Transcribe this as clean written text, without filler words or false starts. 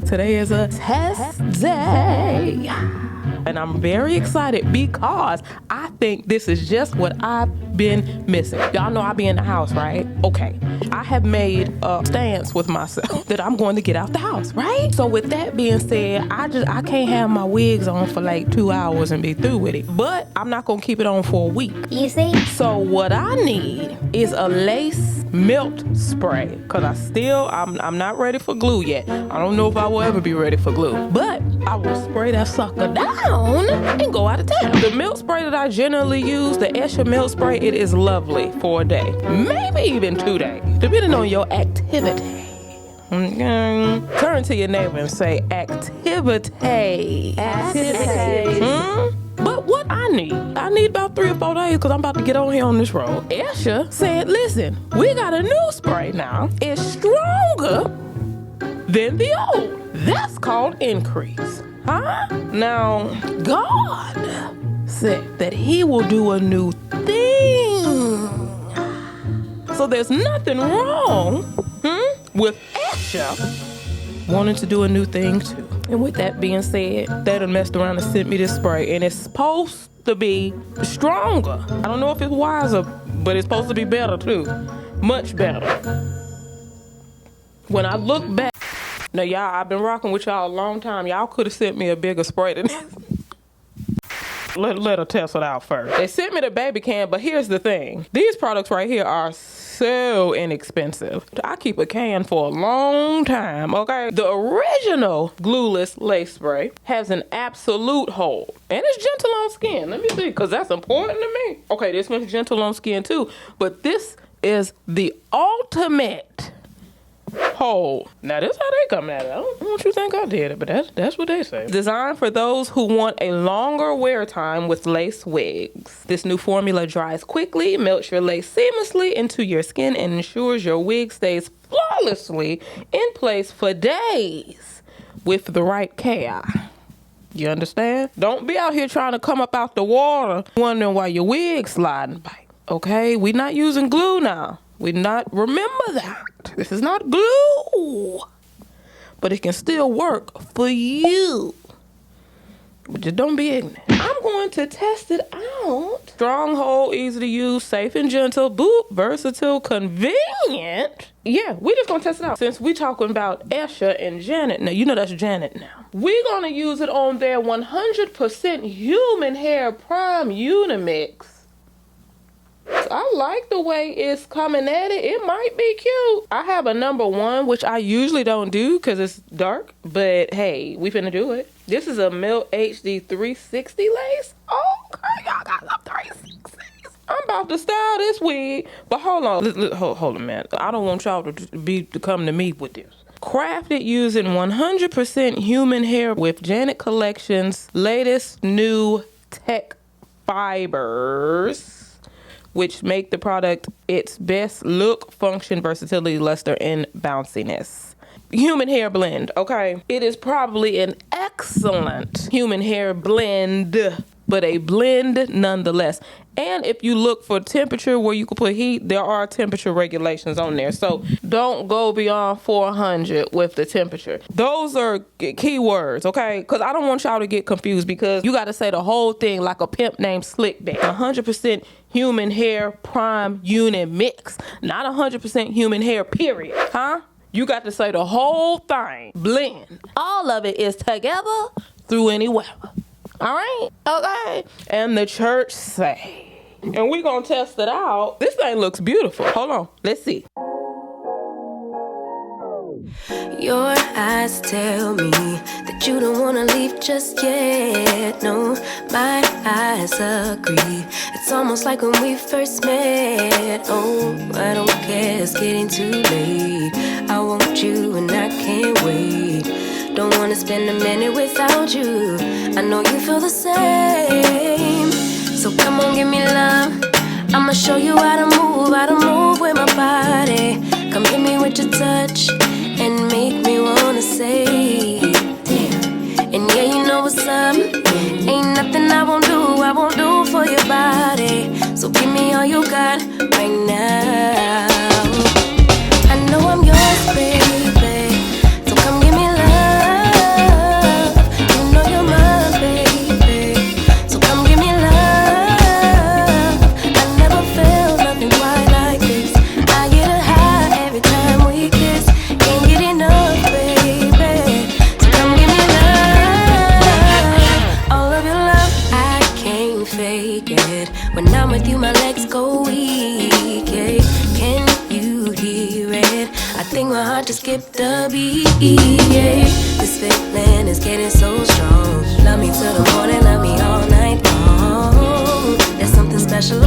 Today is a test day. And I'm very excited because I think this is just what I've been missing. Y'all know I be in the house, right? Okay. I have made a stance with myself that I'm going to get out the house, right? So with that being said, I can't have my wigs on for like 2 hours and be through with it. But I'm not gonna keep it on for a week. You see? So what I need is a lace melt spray. Cause I'm not ready for glue yet. I don't know if I will ever be ready for glue. But I will spray that sucker down and go out of town. The milk spray that I generally use, the Escher milk spray, it is lovely for a day. Maybe even 2 days, depending on your activity. Okay. Turn to your neighbor and say, activity. But what I need about 3 or 4 days because I'm about to get on here on this road. Escher said, listen, we got a new spray now. It's stronger than the old. That's called increase. Huh? Now, God said that he will do a new thing. So there's nothing wrong with Escher wanting to do a new thing too. And with that being said, they done messed around and sent me this spray, and it's supposed to be stronger. I don't know if it's wiser, but it's supposed to be better too. Much better. When I look back, now y'all, I've been rocking with y'all a long time. Y'all could have sent me a bigger spray than this. Let her test it out first. They sent me the baby can, but here's the thing. These products right here are so inexpensive. I keep a can for a long time, okay? The original Glueless lace spray has an absolute hold. And it's gentle on skin. Let me see, because that's important to me. Okay, this one's gentle on skin too. But this is the ultimate hold. Now this how they come at it. I don't want you to think I did it, but that's what they say. Designed for those who want a longer wear time with lace wigs. This new formula dries quickly, melts your lace seamlessly into your skin, and ensures your wig stays flawlessly in place for days with the right care. You understand? Don't be out here trying to come up out the water wondering why your wig's sliding by. Okay, we're not using glue now. Remember that. This is not glue. But it can still work for you. But just don't be ignorant. I'm going to test it out. Strong hold, easy to use, safe and gentle, boop, versatile, convenient. Yeah, we're just going to test it out. Since we're talking about Escher and Janet. Now, you know that's Janet now. We're going to use it on their 100% human hair prime Unimix. I like the way it's coming at it. It might be cute. I have a number 1, which I usually don't do because it's dark. But hey, we finna do it. This is a Milk HD 360 lace. Okay, y'all got some 360s. I'm about to style this wig. But hold on. Hold on, man. I don't want y'all to come to me with this. Crafted using 100% human hair with Janet Collection's latest new tech fibers, which make the product its best look, function, versatility, luster, and bounciness. Human hair blend, okay? It is probably an excellent human hair blend, but a blend nonetheless. And if you look for temperature where you can put heat, there are temperature regulations on there. So don't go beyond 400 with the temperature. Those are key words, okay? Because I don't want y'all to get confused because you got to say the whole thing like a pimp named Slickback. 100% human hair prime unit mix. Not 100% human hair period, huh? You got to say the whole thing. Blend. All of it is together through any weather. All right? Okay. And the church say. And we're going to test it out. This thing looks beautiful. Hold on. Let's see. Your eyes tell me that you don't wanna leave just yet. No, my eyes agree. It's almost like when we first met. Oh, I don't care, it's getting too late. I want you and I can't wait. Don't wanna spend a minute without you. I know you feel the same. So come on, give me love. I'ma show you how to move with my body. Come hit me with your touch and make me wanna say, damn. And yeah, you know what's up. Ain't nothing I won't do for your body. So give me all you got right now. I know I'm yours, baby. So come give me love. skip the beat. Yeah. This feeling is getting so strong. Love me till the morning, love me all night long. There's something special